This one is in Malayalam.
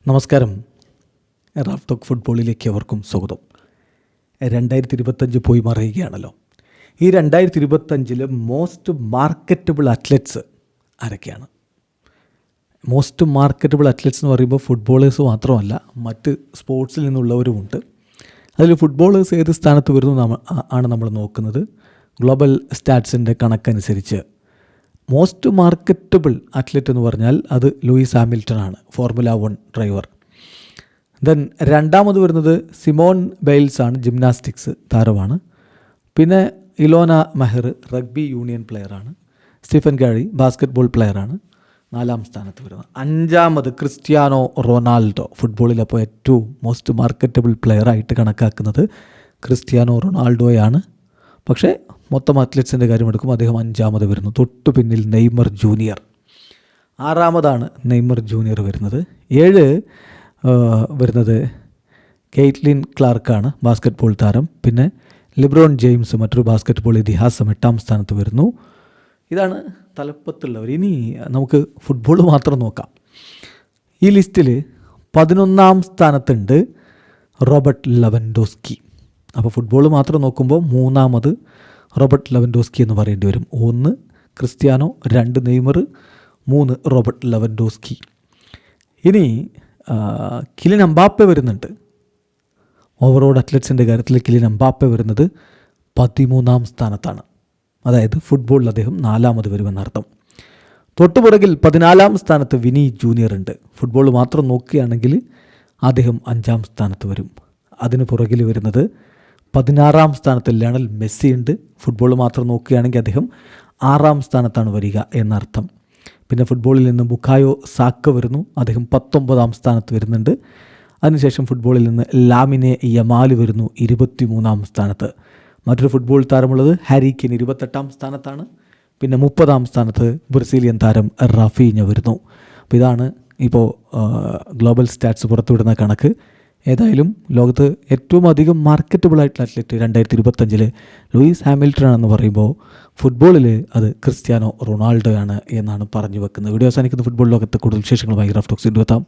നമസ്കാരം. റാഫ് ടോക്ക് ഫുട്ബോളിലേക്ക് അവർക്കും സ്വാഗതം. 2025 പോയി മറയുകയാണല്ലോ. ഈ 2025 മോസ്റ്റ് മാർക്കറ്റബിൾ അത്ലറ്റ്സ് ആരൊക്കെയാണ്? മോസ്റ്റ് മാർക്കറ്റബിൾ അത്ലറ്റ്സ് എന്ന് പറയുമ്പോൾ ഫുട്ബോളേഴ്സ് മാത്രമല്ല, മറ്റ് സ്പോർട്സിൽ നിന്നുള്ളവരുമുണ്ട്. അതിൽ ഫുട്ബോളേഴ്സ് ഏത് സ്ഥാനത്ത് വരുന്നു ആണ് നമ്മൾ നോക്കുന്നത്. ഗ്ലോബൽ സ്റ്റാറ്റ്സിൻ്റെ കണക്കനുസരിച്ച് മോസ്റ്റ് മാർക്കറ്റബിൾ അത്ലറ്റ് എന്ന് പറഞ്ഞാൽ അത് ലൂയിസ് ഹാമിൽട്ടൺ ആണ്, ഫോർമുല 1 ഡ്രൈവർ. ദെൻ രണ്ടാമത് വരുന്നത് സിമോൺ ബെയിൽസ് ആണ്, ജിംനാസ്റ്റിക്സ് താരമാണ്. പിന്നെ ഇലോന മെഹർ റഗ്ബി യൂണിയൻ പ്ലെയറാണ്. സ്റ്റീഫൻ ഗാരി ബാസ്കറ്റ്ബോൾ പ്ലെയറാണ് 4ാം സ്ഥാനത്ത് വരുന്നത്. 5ാമത് ക്രിസ്ത്യാനോ റൊണാൾഡോ, ഫുട്ബോളിൽ അപ്പോൾ ഏറ്റവും മോസ്റ്റ് മാർക്കറ്റബിൾ പ്ലെയറായിട്ട് കണക്കാക്കുന്നത് ക്രിസ്ത്യാനോ റൊണാൾഡോയാണ്. പക്ഷേ മൊത്തം അത്ലറ്റ്സിൻ്റെ കാര്യം എടുക്കുമ്പോൾ അദ്ദേഹം 5ാമത് വരുന്നു. തൊട്ടു പിന്നിൽ നെയ്മർ ജൂനിയർ, 6ാമതാണ് നെയ്മർ ജൂനിയർ വരുന്നത്. 7 വരുന്നത് കെയ്റ്റ്ലിൻ ക്ലാർക്കാണ്, ബാസ്കറ്റ്ബോൾ താരം. പിന്നെ ലിബ്രോൺ ജെയിംസ്, മറ്റൊരു ബാസ്കറ്റ്ബോൾ ഇതിഹാസം, 8ാം സ്ഥാനത്ത് വരുന്നു. ഇതാണ് തലപ്പത്തുള്ളവർ. ഇനി നമുക്ക് ഫുട്ബോൾ മാത്രം നോക്കാം. ഈ ലിസ്റ്റിൽ 11ാം സ്ഥാനത്തുണ്ട് റോബർട്ട് ലെവൻഡോസ്കി. അപ്പോൾ ഫുട്ബോൾ മാത്രം നോക്കുമ്പോൾ 3ാമത് റോബർട്ട് ലെവൻഡോസ്കി എന്ന് പറയേണ്ടി വരും. 1 ക്രിസ്ത്യാനോ, 2 നെയ്മർ, 3 റോബർട്ട് ലെവൻഡോസ്കി. ഇനി കിലിൻ എംബാപ്പെ വരുന്നുണ്ട്. ഓവറോൾ അത്ലറ്റ്സിൻ്റെ കാര്യത്തിൽ കിലിൻ എംബാപ്പെ വരുന്നത് 13ാം സ്ഥാനത്താണ്. അതായത് ഫുട്ബോളിൽ അദ്ദേഹം 4ാമത് വരുമെന്നർത്ഥം. തൊട്ടുപുറകിൽ 14ാം സ്ഥാനത്ത് വിനി ജൂനിയർ ഉണ്ട്. ഫുട്ബോൾ മാത്രം നോക്കുകയാണെങ്കിൽ അദ്ദേഹം 5ാം സ്ഥാനത്ത് വരും. അതിന് പുറകിൽ വരുന്നത് 16ാം സ്ഥാനത്ത് ലയണൽ മെസ്സി ഉണ്ട്. ഫുട്ബോൾ മാത്രം നോക്കുകയാണെങ്കിൽ അദ്ദേഹം 6ാം സ്ഥാനത്താണ് വരിക എന്നർത്ഥം. പിന്നെ ഫുട്ബോളിൽ നിന്ന് ബുക്കായോ സാക്ക വരുന്നു, അദ്ദേഹം 19ാം സ്ഥാനത്ത് വരുന്നുണ്ട്. അതിനുശേഷം ഫുട്ബോളിൽ നിന്ന് ലാമിനെ യമാൽ വരുന്നു 23ാം സ്ഥാനത്ത്. മറ്റൊരു ഫുട്ബോൾ താരമുള്ളത് ഹാരി കെയ്ൻ 28ാം സ്ഥാനത്താണ്. പിന്നെ 30ാം സ്ഥാനത്ത് ബ്രസീലിയൻ താരം റാഫീഞ്ഞ വരുന്നു. അപ്പോൾ ഇതാണ് ഇപ്പോൾ ഗ്ലോബൽ സ്റ്റാറ്റ്സ് പുറത്തുവിടുന്ന കണക്ക്. ഏതായാലും ലോകത്ത് ഏറ്റവും അധികം മാർക്കറ്റബിൾ ആയിട്ടുള്ള അത്ലറ്റ് 2025 ലൂയിസ് ഹാമിൽട്ടൺ ആണെന്ന് പറയുമ്പോൾ ഫുട്ബോളിൽ അത് ക്രിസ്ത്യാനോ റൊണാൾഡോ ആണ് എന്നാണ് പറഞ്ഞു വെക്കുന്നത്. വീഡിയോ അവസാനിക്കുന്ന ഫുട്ബോൾ ലോകത്ത് കൂടുതൽ വിശേഷങ്ങളുമായി റാഫ് ടോക്സ് എത്താം.